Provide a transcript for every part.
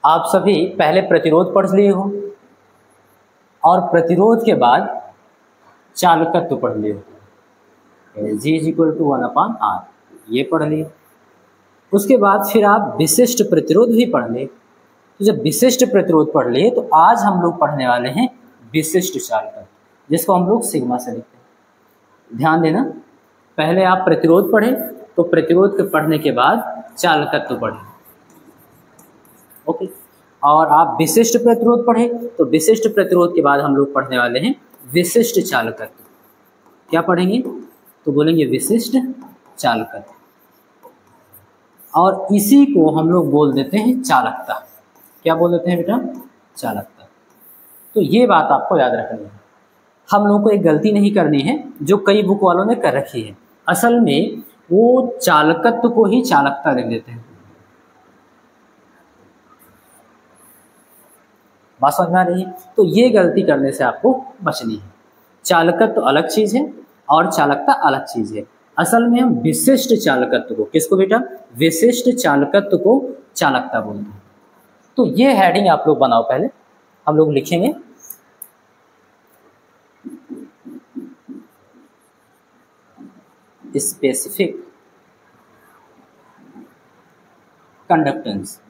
आप सभी पहले प्रतिरोध पढ़ लिए हो और प्रतिरोध के बाद चालकत्व पढ़ लिए हो, G is equal to 1/R, ये पढ़ लिए। उसके बाद फिर आप विशिष्ट प्रतिरोध भी पढ़ लिए। तो जब विशिष्ट प्रतिरोध पढ़ लिए तो आज हम लोग पढ़ने वाले हैं विशिष्ट चालकत्व, जिसको हम लोग सिग्मा से लिखते हैं। ध्यान देना, पहले आप प्रतिरोध पढ़े तो प्रतिरोध के पढ़ने के बाद चालकत्व पढ़े, ओके। और आप विशिष्ट प्रतिरोध पढ़े तो विशिष्ट प्रतिरोध के बाद हम लोग पढ़ने वाले हैं विशिष्ट चालकत्व। क्या पढ़ेंगे तो बोलेंगे विशिष्ट चालकत्व, और इसी को हम लोग बोल देते हैं चालकता। क्या बोल देते हैं बेटा? चालकता। तो ये बात आपको याद रखनी है, हम लोगों को एक गलती नहीं करनी है जो कई बुक वालों ने कर रखी है। असल में वो चालकत्व को ही चालकता लिख देते हैं। बात समझ में आ रही है? तो ये गलती करने से आपको बचनी है। चालकत्व अलग चीज़ है और चालकता अलग चीज़ है। असल में हम विशिष्ट चालकत्व को, किसको बेटा? विशिष्ट चालकत्व को चालकता बोलते हैं। तो ये हेडिंग आप लोग बनाओ, पहले हम लोग लिखेंगे स्पेसिफिक कंडक्टेंस,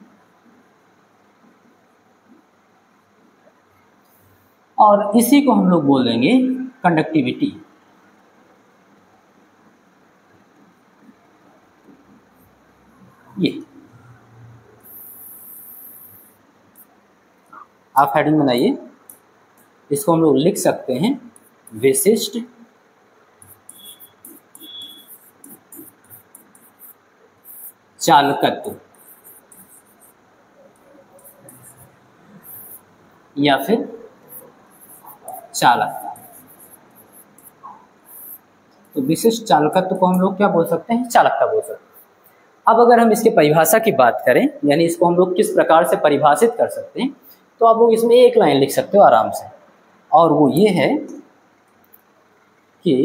और इसी को हम लोग बोल देंगे कंडक्टिविटी। ये आप हेडिंग बनाइए, इसको हम लोग लिख सकते हैं विशिष्ट चालकत्व या फिर चालकता। तो विशिष्ट चालकत्व को हम लोग क्या बोल सकते हैं? चालकता बोल सकते हैं। अब अगर हम इसके परिभाषा की बात करें, यानी इसको हम लोग किस प्रकार से परिभाषित कर सकते हैं, तो आप लोग इसमें एक लाइन लिख सकते हो आराम से, और वो ये है कि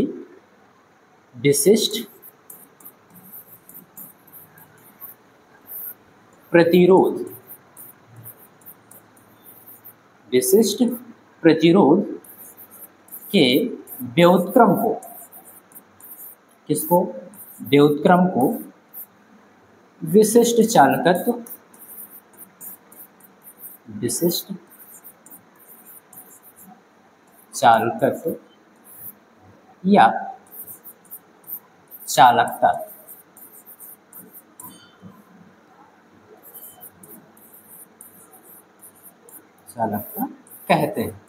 विशिष्ट प्रतिरोध, विशिष्ट प्रतिरोध के व्युत्क्रम को, किसको? व्युत्क्रम को विशिष्ट चालकत्व, विशिष्ट चालकत्व या चालकता कहते हैं।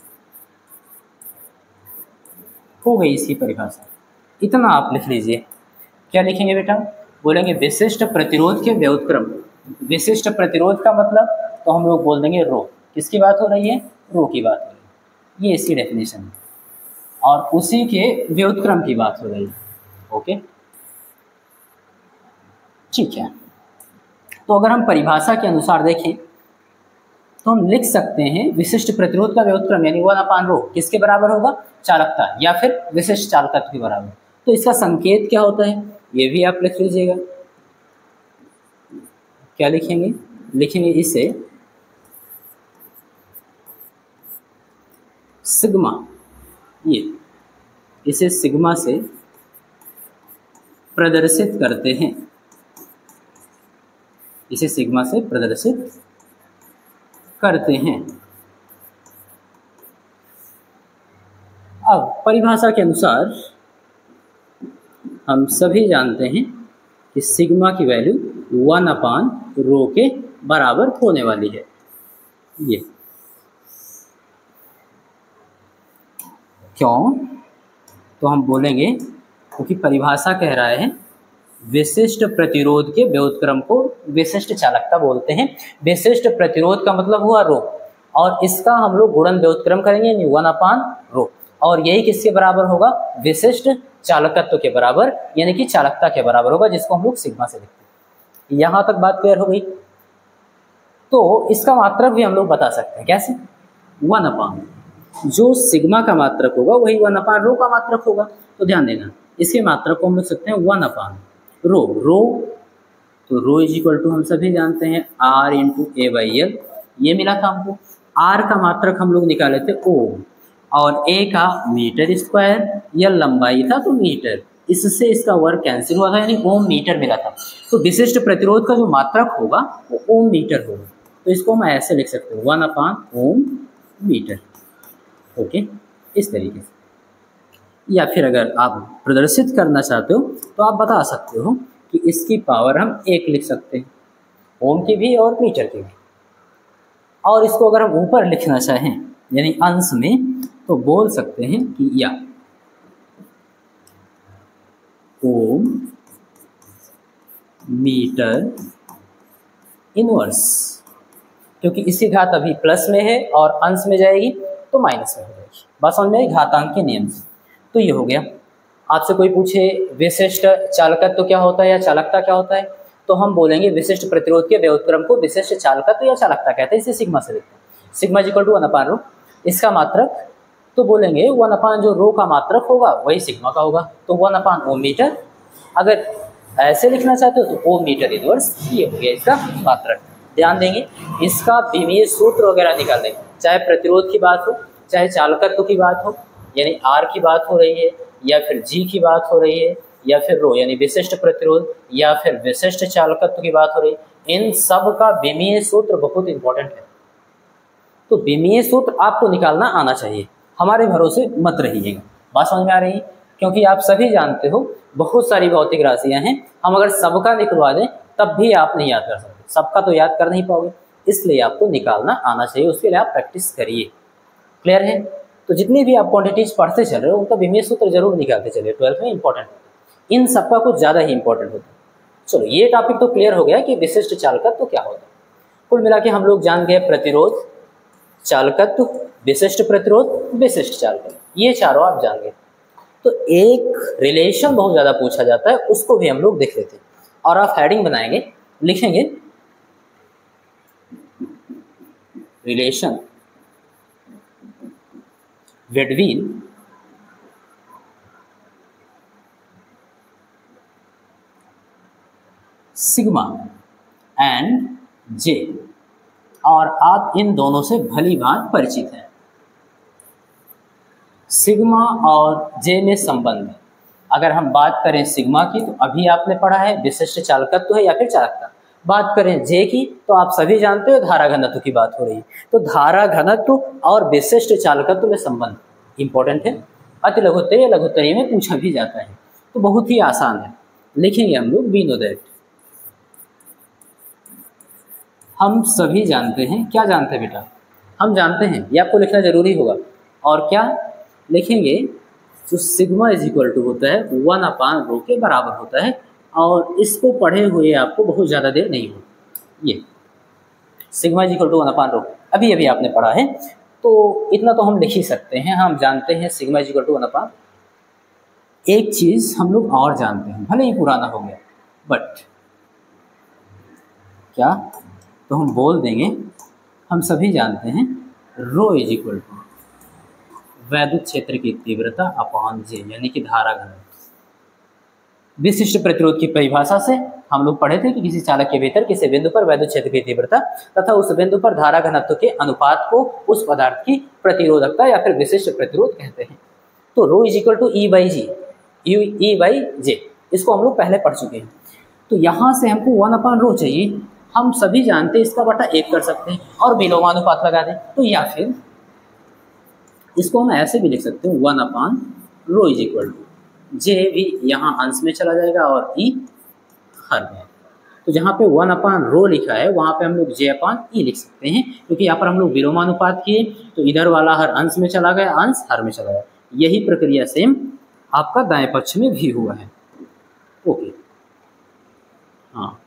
हो गई इसकी परिभाषा, इतना आप लिख लीजिए। क्या लिखेंगे बेटा? बोलेंगे विशिष्ट प्रतिरोध के व्युत्क्रम। विशिष्ट प्रतिरोध का मतलब तो हम लोग बोल देंगे रो। किसकी बात हो रही है? रो की बात हो रही है, ये इसकी डेफिनेशन है, और उसी के व्युत्क्रम की बात हो रही है, ओके ठीक है। तो अगर हम परिभाषा के अनुसार देखें तो हम लिख सकते हैं विशिष्ट प्रतिरोध का व्युत्क्रम यानी 1/रो किसके बराबर होगा? चालकता या फिर विशिष्ट चालकत्व के बराबर। तो इसका संकेत क्या होता है ये भी आप लिख लीजिएगा। क्या लिखेंगे? लिखेंगे इसे सिग्मा, ये इसे सिग्मा से प्रदर्शित करते हैं, इसे सिग्मा से प्रदर्शित करते हैं। अब परिभाषा के अनुसार हम सभी जानते हैं कि सिग्मा की वैल्यू 1/रो के बराबर होने वाली है। ये क्यों? तो हम बोलेंगे क्योंकि परिभाषा कह रहा है विशिष्ट प्रतिरोध के व्युत्क्रम को विशिष्ट चालकता बोलते हैं। विशिष्ट प्रतिरोध का मतलब हुआ रो, और इसका हम लोग गुणन व्युत्क्रम करेंगे यानी 1/रो, और यही किसके बराबर होगा? विशिष्ट चालकत्व के बराबर, यानी कि चालकता के बराबर होगा, जिसको हम लोग सिग्मा से लिखते हैं। यहाँ तक बात क्लियर हो गई? तो इसका मात्रक भी हम लोग बता सकते हैं। कैसे? 1/, जो सिग्मा का मात्रक होगा वही 1/रो का मात्रक होगा। तो ध्यान देना, इसके मात्रक को हम लिख सकते हैं 1/रो। रो तो रो इज इक्वल टू हम सभी जानते हैं R × A/L, ये मिला था हमको। आर का मात्रक हम लोग निकाले थे ओम, और ए का मीटर स्क्वायर, या लंबाई था तो मीटर, इससे इसका वर्ग कैंसिल हुआ था, यानी ओम मीटर मिला था। तो विशिष्ट प्रतिरोध का जो मात्रक होगा वो ओम मीटर होगा। तो इसको हम ऐसे लिख सकते हैं 1/ओम मीटर। ओके, इस तरीके से। या फिर अगर आप प्रदर्शित करना चाहते हो तो आप बता सकते हो कि इसकी पावर हम 1 लिख सकते हैं, ओम की भी और मीटर की भी। और इसको अगर हम ऊपर लिखना चाहें यानी अंश में, तो बोल सकते हैं कि या ओम मीटर इनवर्स, क्योंकि इसकी घात अभी प्लस में है और अंश में जाएगी तो माइनस में हो जाएगी। बस समझ में घातांक के नियम से। तो ये हो गया। आपसे कोई पूछे विशिष्ट चालकत्व क्या होता है या चालकता क्या होता है, तो हम बोलेंगे विशिष्ट प्रतिरोध के व्युत्क्रम को विशिष्ट चालकत्व या चालकता कहते हैं। इसे सिग्मा से लिखते हैं। सिग्मा इक्वल टू 1/रो। इसका मात्रक तो बोलेंगे 1/ जो रो का मात्रक होगा वही सिग्मा का होगा, तो 1/ओम मीटर। अगर ऐसे लिखना चाहते हो तो ओम मीटर इनवर्स, ये हो गया इसका मात्रक। ध्यान देंगे, इसका विमीय सूत्र वगैरह निकाल देंगे, चाहे प्रतिरोध की बात हो, चाहे चालकत्व की बात हो यानी आर की बात हो रही है, या फिर जी की बात हो रही है, या फिर रो यानी विशिष्ट प्रतिरोध, या फिर विशिष्ट चालकत्व की बात हो रही है। इन सब का विमीय सूत्र बहुत इंपॉर्टेंट है। तो विमीय सूत्र आपको निकालना आना चाहिए, हमारे भरोसे मत रहिएगा। बात समझ में आ रही है? क्योंकि आप सभी जानते हो बहुत सारी भौतिक राशियां हैं, हम अगर सबका निकलवा दें तब भी आप नहीं याद कर सकते, सबका तो याद कर नहीं पाओगे, इसलिए आपको निकालना आना चाहिए। उसके लिए आप प्रैक्टिस करिए। क्लियर है? तो जितनी भी आप क्वांटिटीज पढ़ते चल रहे हो उनका विमीय सूत्र जरूर निकालते चलिए, 12th में इंपॉर्टेंट होता है। इन सबका कुछ ज़्यादा ही इंपॉर्टेंट होता है। चलो, ये टॉपिक तो क्लियर हो गया कि विशिष्ट चालकत्व तो क्या होता है। कुल मिला के हम लोग जान गए प्रतिरोध, चालकत्व, विशिष्ट प्रतिरोध, विशिष्ट चालकत्व, ये चारों आप जान गए। तो एक रिलेशन बहुत ज़्यादा पूछा जाता है, उसको भी हम लोग देख लेते हैं। और आप हेडिंग बनाएंगे, लिखेंगे रिलेशन between सिग्मा एंड जे, और आप इन दोनों से भली भांति परिचित हैं। सिग्मा और जे में संबंध है। अगर हम बात करें सिग्मा की तो अभी आपने पढ़ा है विशिष्ट चालकत्व है या फिर चालकता। बात करें जे की तो आप सभी जानते हो धारा घनत्व की बात हो रही है। तो धारा घनत्व और विशिष्ट चालकत्व में संबंध इंपॉर्टेंट है। अति लघुत्तरीय लघुत्तरीय में पूछा भी जाता है, तो बहुत ही आसान है। लिखेंगे हम लोग वी नो दैट। हम सभी जानते हैं, क्या जानते हैं बेटा? हम जानते हैं, ये आपको लिखना जरूरी होगा। और क्या लिखेंगे? जो सिग्मा इज इक्वल टू होता है 1/रो के बराबर होता है। और इसको पढ़े हुए आपको बहुत ज़्यादा देर नहीं हो, ये सिग्मा इज इक्वल टू 1/रो अभी अभी आपने पढ़ा है, तो इतना तो हम लिख ही सकते हैं। हम जानते हैं सिग्मा इज इक्वल टू 1/। एक चीज़ हम लोग और जानते हैं, भले ही पुराना हो गया, बट क्या, तो हम बोल देंगे, हम सभी जानते हैं रो इज इक्वल टू वैद्युत क्षेत्र की तीव्रता अपॉन जे, यानी कि धारा घनत्व। विशिष्ट प्रतिरोध की परिभाषा से हम लोग पढ़े थे कि किसी चालक के भीतर किसी बिंदु पर वैद्युत क्षेत्र की तीव्रता तथा उस बिंदु पर धारा घनत्व के अनुपात को उस पदार्थ की प्रतिरोधकता या फिर विशिष्ट प्रतिरोध कहते हैं। तो rho is equal to E by J, इसको हम लोग पहले पढ़ चुके हैं। तो यहाँ से हमको 1/रो चाहिए। हम सभी जानते हैं इसका बटा 1 कर सकते हैं और विलोमानुपात लगा दें। तो या फिर इसको हम ऐसे भी लिख सकते हैं 1/रो इज इक्वल टू जे, भी यहाँ अंश में चला जाएगा और ई हर में। तो जहाँ पे 1/रो लिखा है वहाँ पे हम लोग j/e लिख सकते हैं, क्योंकि यहाँ पर हम लोग विलोमानुपात किए तो इधर वाला हर अंश में चला गया, अंश हर में चला गया। यही प्रक्रिया सेम आपका दाएं पक्ष में भी हुआ है। ओके, हाँ,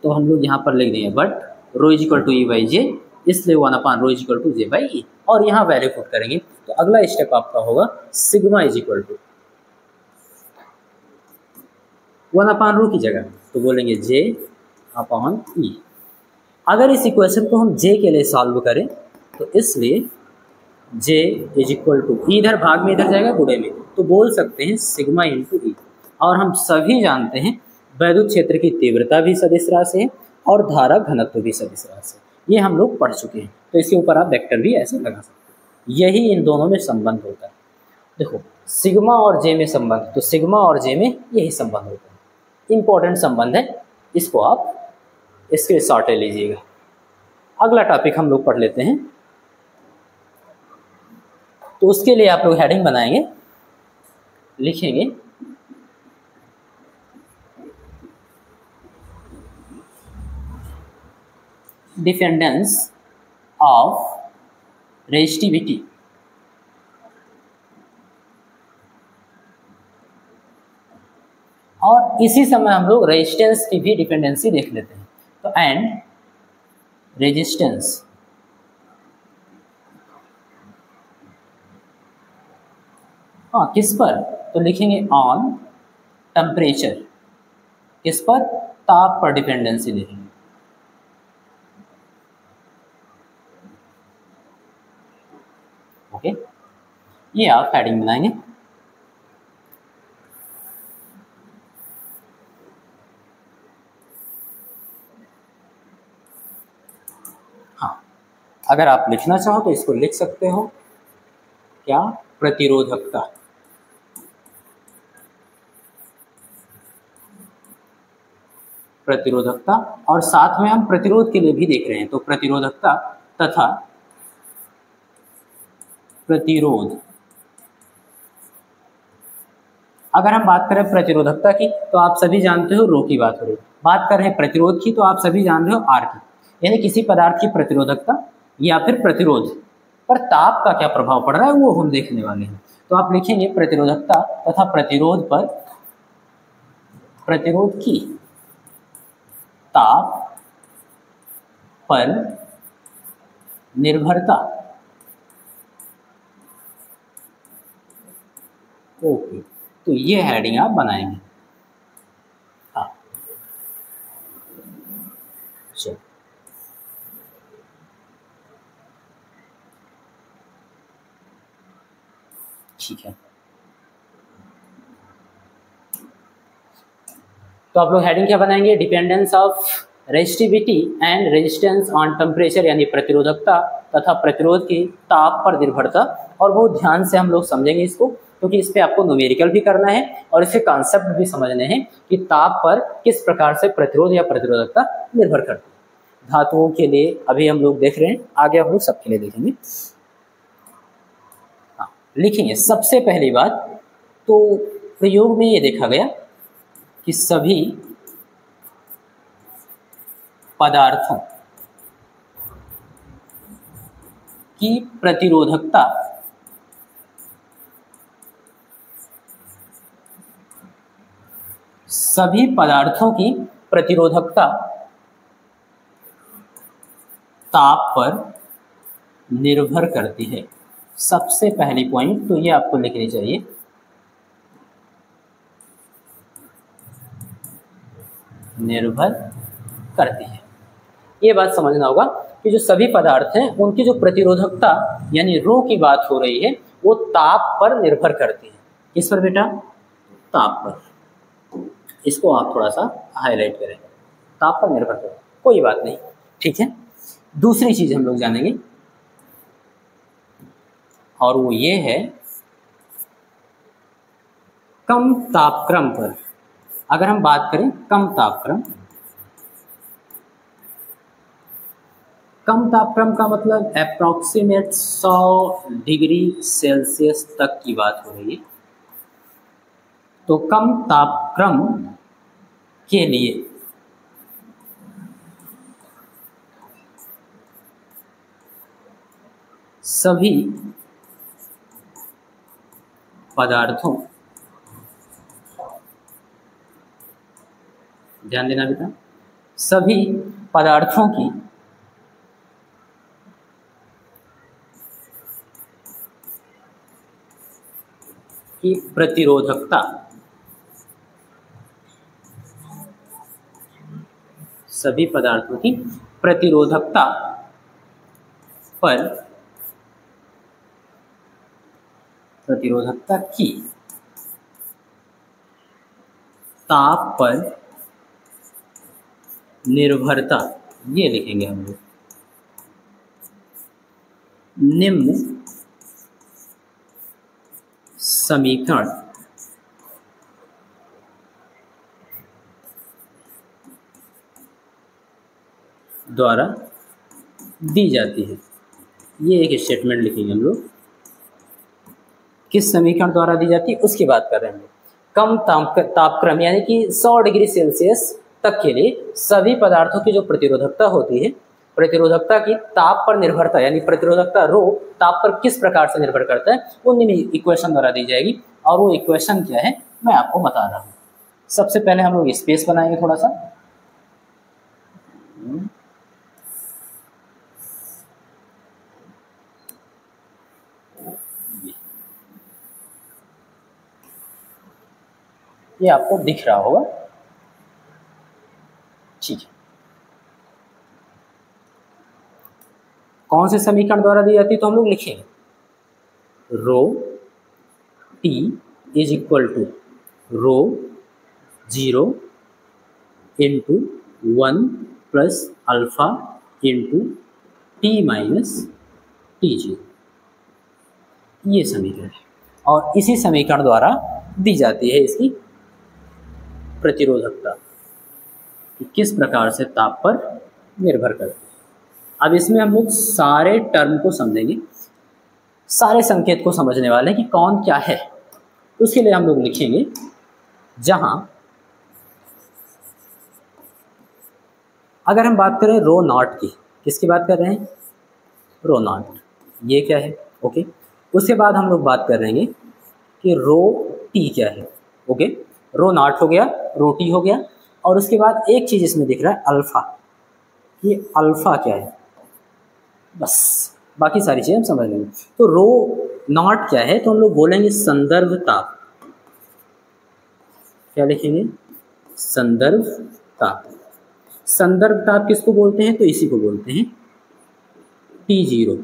तो हम लोग यहाँ पर लिख देंगे but rho is equal to E by J, इसलिए 1/रो is equal to J by E, और यहाँ वैल्यू पुट करेंगे। तो अगला स्टेप आपका होगा सिग्मा इज इक्वल टू 1/रो की जगह तो बोलेंगे j/e। अगर इस इक्वेशन को हम j के लिए सॉल्व करें तो इसलिए j इज इक्वल टू, इधर भाग में इधर जाएगा गुणे में, तो बोल सकते हैं सिग्मा इंटू ई। और हम सभी जानते हैं वैद्युत क्षेत्र की तीव्रता भी सदिश राशि है और धारा घनत्व भी सदिश राशि है। ये हम लोग पढ़ चुके हैं, तो इसके ऊपर आप वेक्टर भी ऐसे लगा सकते हैं। यही इन दोनों में संबंध होता है। देखो सिग्मा और जे में संबंध, तो सिग्मा और जे में यही संबंध होता है, इंपॉर्टेंट संबंध है, इसको आप स्क्रीनशॉट ले लीजिएगा। अगला टॉपिक हम लोग पढ़ लेते हैं। तो उसके लिए आप लोग हेडिंग बनाएंगे, लिखेंगे डिपेंडेंस ऑफ रेजिस्टिविटी और इसी समय हम लोग रेजिस्टेंस की भी डिपेंडेंसी देख लेते हैं। तो एंड रेजिस्टेंस किस पर, तो लिखेंगे ऑन टेम्परेचर, किस पर, ताप पर डिपेंडेंसी लिखेंगे। ओके, ये आप हेडिंग बनाएंगे। हाँ, अगर आप लिखना चाहो तो इसको लिख सकते हो, क्या, प्रतिरोधकता। प्रतिरोधकता और साथ में हम प्रतिरोध के लिए भी देख रहे हैं, तो प्रतिरोधकता तथा प्रतिरोध। अगर हम बात करें प्रतिरोधकता की तो आप सभी जानते हो रो की बात हो रही है, बात कर रहे हैं प्रतिरोध की तो आप सभी जान रहे हो आर की, यानी किसी पदार्थ की प्रतिरोधकता या फिर प्रतिरोध पर ताप का क्या प्रभाव पड़ रहा है वो हम देखने वाले हैं। तो आप लिखेंगे प्रतिरोधकता तथा प्रतिरोध पर, प्रतिरोध की ताप पर निर्भरता। ओके, तो ये हेडिंग आप बनाएंगे। हाँ चलो, ठीक है। तो आप लोग हेडिंग क्या बनाएंगे, dependence of resistivity and resistance on temperature, यानी प्रतिरोधकता तथा प्रतिरोध की ताप पर निर्भरता। और बहुत ध्यान से हम लोग समझेंगे इसको, क्योंकि इस पे आपको न्यूमेरिकल भी करना है और इसके कॉन्सेप्ट भी समझने हैं कि ताप पर किस प्रकार से प्रतिरोध या प्रतिरोधकता निर्भर करती है। धातुओं के लिए अभी हम लोग देख रहे हैं, आगे हम लोग सबके लिए देखेंगे। हाँ, लिखेंगे सबसे पहली बात, तो प्रयोग में ये देखा गया कि सभी पदार्थों की प्रतिरोधकता सभी पदार्थों की प्रतिरोधकता ताप पर निर्भर करती है। सबसे पहली पॉइंट तो ये आपको लिखनी चाहिए, निर्भर करती है। ये बात समझना होगा कि जो सभी पदार्थ हैं उनकी जो प्रतिरोधकता यानी रो की बात हो रही है वो ताप पर निर्भर करती है। किस पर बेटा, ताप पर। इसको आप थोड़ा सा हाईलाइट करें, ताप पर निर्भर करती है, कोई बात नहीं, ठीक है। दूसरी चीज हम लोग जानेंगे और वो ये है कम तापक्रम पर। अगर हम बात करें कम तापक्रम, कम तापक्रम का मतलब अप्रॉक्सीमेट 100 डिग्री सेल्सियस तक की बात हो रही है। तो कम तापक्रम के लिए सभी पदार्थों, ध्यान देना बेटा, सभी पदार्थों की प्रतिरोधकता सभी पदार्थों की प्रतिरोधकता पर, प्रतिरोधकता की ताप पर निर्भरता, ये लिखेंगे हम लोग। निम्न समीकरण द्वारा दी जाती है। ये एक स्टेटमेंट लिखेंगे हम लोग, किस समीकरण द्वारा दी जाती है उसकी बात कर रहे हैं। कम तापक्रम यानी कि 100 डिग्री सेल्सियस तक के लिए सभी पदार्थों की जो प्रतिरोधकता होती है, प्रतिरोधकता की ताप पर निर्भरता यानी प्रतिरोधकता रो ताप पर किस प्रकार से निर्भर करता है वो निम्न इक्वेशन द्वारा दी जाएगी। और वो इक्वेशन क्या है मैं आपको बता रहा हूँ। सबसे पहले हम लोग स्पेस बनाएंगे थोड़ा सा। ये आपको दिख रहा होगा, ठीक है। कौन से समीकरण द्वारा दी जाती है तो हम लोग लिखेंगे rho T is equal to rho 0 into 1 plus alpha into t minus T0। ये समीकरण है और इसी समीकरण द्वारा दी जाती है इसकी प्रतिरोधकता कि किस प्रकार से ताप पर निर्भर करती है। अब इसमें हम लोग सारे टर्म को समझेंगे, सारे संकेत को समझने वाले हैं कि कौन क्या है। उसके लिए हम लोग लिखेंगे जहां अगर हम बात करें रो नॉट की, किसकी बात कर रहे हैं रो नॉट, ये क्या है ओके। उसके बाद हम लोग बात कर रहे हैं कि रो टी क्या है ओके। रो नॉट हो गया, रो टी हो गया और उसके बाद एक चीज़ इसमें दिख रहा है अल्फ़ा, ये अल्फ़ा क्या है बस, बाकी सारी चीज़ें हम समझ लेंगे। तो रो नॉट क्या है तो हम लोग बोलेंगे संदर्भ ताप, क्या लिखेंगे संदर्भ ताप। संदर्भ ताप किसको बोलते हैं तो इसी को बोलते हैं T0।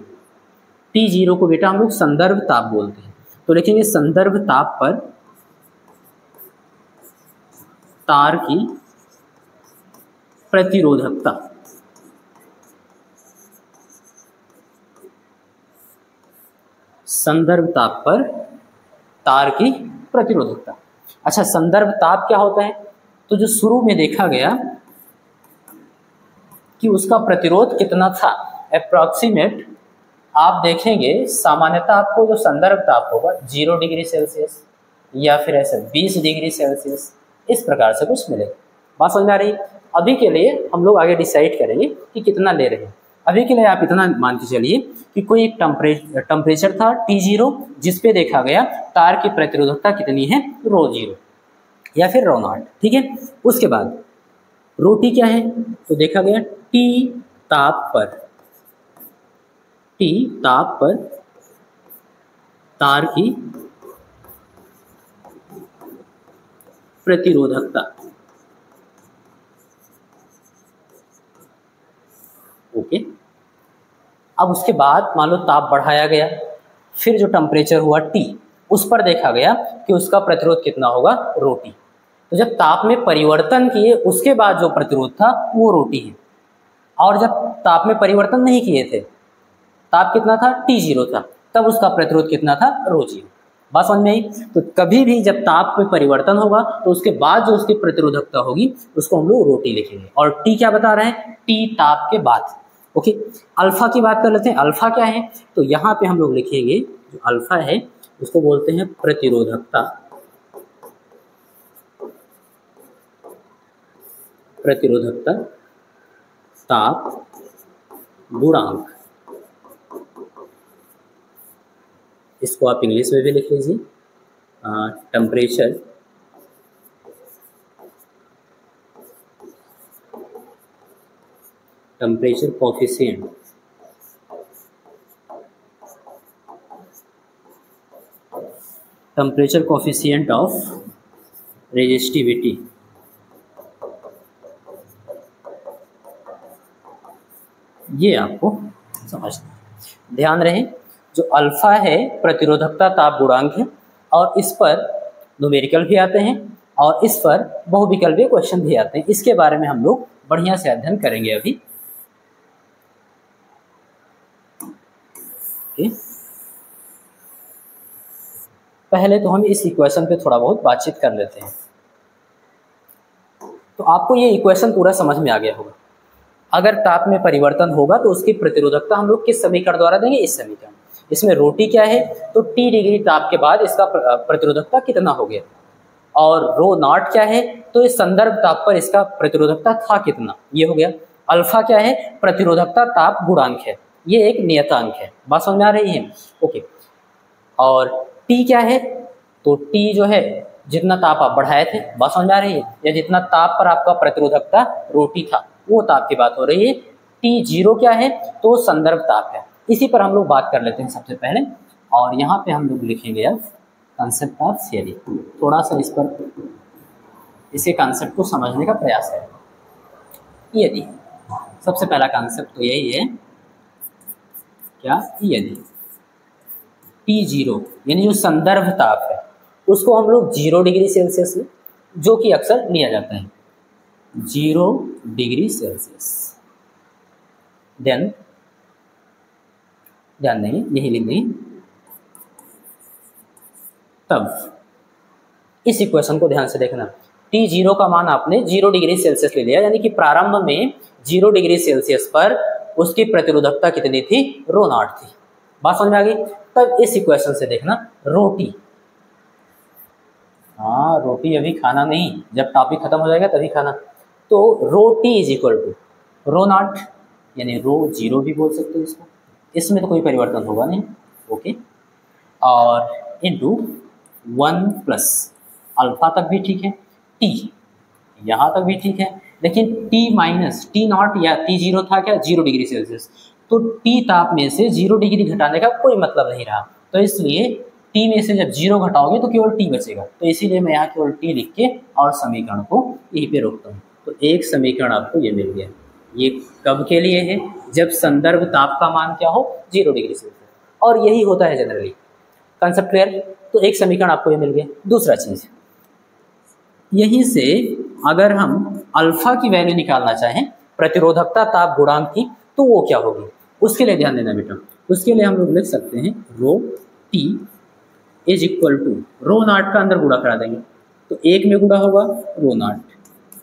T0 को बेटा हम लोग संदर्भ ताप बोलते हैं। तो लिखेंगे संदर्भ ताप पर तार की प्रतिरोधकता, संदर्भ ताप पर तार की प्रतिरोधकता। अच्छा संदर्भ ताप क्या होता है तो जो शुरू में देखा गया कि उसका प्रतिरोध कितना था अप्रॉक्सीमेट, आप देखेंगे सामान्यतः आपको जो संदर्भ ताप होगा 0 डिग्री सेल्सियस या फिर ऐसे 20 डिग्री सेल्सियस इस प्रकार से कुछ मिलेगा। बात समझ में आ रही। अभी के लिए हम लोग आगे डिसाइड करेंगे कि कितना ले रहे हैं। अभी के लिए आप इतना मान के चलिए कि कोई एक टेम्परेचर था T0 जिस पे देखा गया तार की प्रतिरोधकता कितनी है रो 0 या फिर रो नॉट, ठीक है। उसके बाद रो टी क्या है तो देखा गया T ताप पर तार की प्रतिरोधकता ओके। अब उसके बाद मान लो ताप बढ़ाया गया, फिर जो टेम्परेचर हुआ T उस पर देखा गया कि उसका प्रतिरोध कितना होगा रो टी। तो जब ताप में परिवर्तन किए उसके बाद जो प्रतिरोध था वो रो टी है, और जब ताप में परिवर्तन नहीं किए थे, ताप कितना था T0 था, तब उसका प्रतिरोध कितना था रो 0। बात समझ में आई। तो कभी भी जब ताप में परिवर्तन होगा तो उसके बाद जो उसकी प्रतिरोधकता होगी उसको हम लोग रो टी लिखेंगे। और टी क्या बता रहे हैं टी ताप के बाद ओके। अल्फा की बात कर लेते हैं, अल्फा क्या है तो यहाँ पे हम लोग लिखेंगे जो अल्फा है उसको बोलते हैं प्रतिरोधकता, प्रतिरोधकता ताप गुणांक। इसको आप इंग्लिश में भी लिख लीजिए temperature coefficient, temperature coefficient of resistivity. ये आपको समझना, ध्यान रहे जो अल्फा है प्रतिरोधकता ताप गुणांक है और इस पर न्यूमेरिकल भी आते हैं और इस पर बहुविकल्पीय क्वेश्चन भी आते हैं। इसके बारे में हम लोग बढ़िया से अध्ययन करेंगे अभी। ओके, पहले तो हम इस इक्वेशन पे थोड़ा बहुत बातचीत कर लेते हैं। तो आपको ये इक्वेशन पूरा समझ में आ गया होगा। अगर ताप में परिवर्तन होगा तो उसकी प्रतिरोधकता हम लोग किस समीकरण द्वारा देंगे? इस समीकरण। इसमें रो टी क्या है? तो टी डिग्री ताप के बाद इसका प्रतिरोधकता कितना हो गया। और रो नॉट क्या है? तो इस संदर्भ ताप पर इसका प्रतिरोधकता था कितना, ये हो गया। अल्फा क्या है? प्रतिरोधकता ताप गुणांक है, ये एक नियतांक है। बात समझ में आ रही है? ओके। और टी क्या है? तो टी जो है जितना ताप आप बढ़ाए थे, बात समझ में आ रही है, या जितना ताप पर आपका प्रतिरोधकता रोटी था वो ताप की बात हो रही है। टी जीरो क्या है? तो संदर्भ ताप है। इसी पर हम लोग बात कर लेते हैं सबसे पहले। और यहाँ पे हम लोग लिखेंगे अब कंसेप्ट ऑफ थियरी। थोड़ा सा इस पर इसे कंसेप्ट को समझने का प्रयास करें। यदि सबसे पहला कंसेप्ट तो यही है, क्या? यदि टी जीरो यानी जो संदर्भ ताप है उसको हम लोग 0 डिग्री सेल्सियस में, जो कि अक्सर लिया जाता है 0 डिग्री सेल्सियस, देन ध्यान देंगे यही लिख देंगे। तब इस इक्वेशन को ध्यान से देखना, टी जीरो का मान आपने 0 डिग्री सेल्सियस ले लिया, यानी कि प्रारंभ में 0 डिग्री सेल्सियस पर उसकी प्रतिरोधकता कितनी थी? रो नॉट थी। बात समझ में आ गई? तब इस इक्वेशन से देखना रोटी, हाँ रोटी अभी खाना नहीं, जब टॉपिक खत्म हो जाएगा तभी खाना। तो rho T is equal to rho naught, यानी रो जीरो भी बोल सकते हो इसको, इसमें तो कोई परिवर्तन होगा नहीं। ओके, और इंटू 1 प्लस अल्फा तक भी ठीक है, टी यहाँ तक भी ठीक है, लेकिन टी माइनस टी नॉट या टी जीरो था क्या? 0 डिग्री सेल्सियस। तो टी ताप में से 0 डिग्री घटाने का कोई मतलब नहीं रहा, तो इसलिए टी में से जब 0 घटाओगे तो केवल टी बचेगा। तो इसीलिए मैं यहाँ केवल टी लिख के और समीकरण को यहीं पे रोकता हूँ। तो एक समीकरण आपको ये मिल गया। ये कब के लिए है? जब संदर्भ ताप का मान क्या हो? 0 डिग्री सेल्सियस। और यही होता है जनरली। Concept clear? तो एक समीकरण आपको ये मिल गया। दूसरा चीज़, यहीं से अगर हम अल्फा की वैल्यू निकालना चाहें प्रतिरोधकता ताप गुणांक की, तो वो क्या होगी? उसके लिए ध्यान देना बेटा। उसके लिए हम लोग लिख सकते हैं rho T is equal to rho naught का अंदर गुणा करा देंगे, तो एक में गुणा होगा रो नाट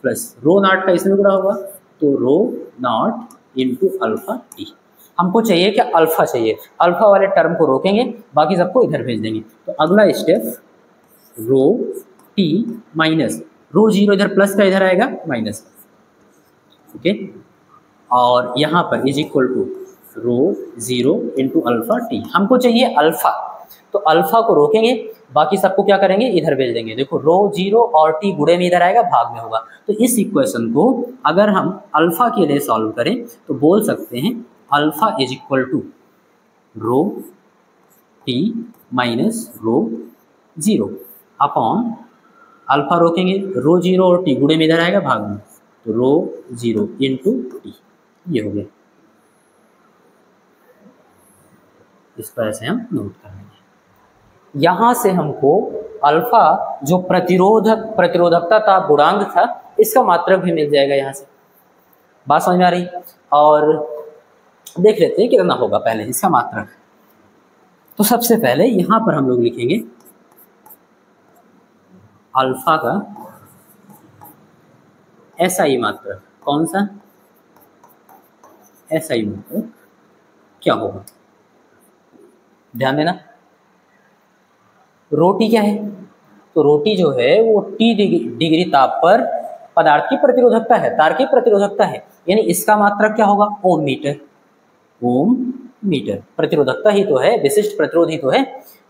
प्लस रो नाट का इसमें गुणा होगा, तो रो नाट इंटू अल्फा टी। हमको चाहिए क्या? अल्फा चाहिए। अल्फा वाले टर्म को रोकेंगे, बाकी सबको इधर भेज देंगे। तो अगला step rho t minus rho zero, इधर प्लस का इधर आएगा माइनस। ओके, और यहाँ पर is equal to rho zero into alpha t. हमको चाहिए अल्फा, तो अल्फा को रोकेंगे, बाकी सबको क्या करेंगे? इधर भेज देंगे। देखो रो जीरो और टी गुणे में इधर आएगा, भाग में होगा। तो इस इक्वेशन को अगर हम अल्फा के लिए सॉल्व करें तो बोल सकते हैं alpha is equal to rho t minus rho zero upon alpha रोकेंगे, रो जीरो और टी गुणे में इधर आएगा, भाग में, तो रो जीरो इंटू टी। ये हो गया। इस पर ऐसे हम नोट कर लेंगे। यहाँ से हमको अल्फा जो प्रतिरोधकता था गुणांक था, इसका मात्रक भी मिल जाएगा यहाँ से। बात समझ में आ रही? और देख लेते हैं कितना होगा पहले इसका मात्रक। तो सबसे पहले यहाँ पर हम लोग लिखेंगे अल्फा का एसआई मात्रक। कौन सा एसआई मात्रक क्या होगा? ध्यान देना, रोटी क्या है? तो रोटी जो है वो टी डिग्री ताप पर पदार्थ की प्रतिरोधकता है, तार की प्रतिरोधकता है, यानी इसका मात्रक क्या होगा? ओम मीटर। ओम मीटर प्रतिरोधकता ही तो है, विशिष्ट प्रतिरोध ही तो है।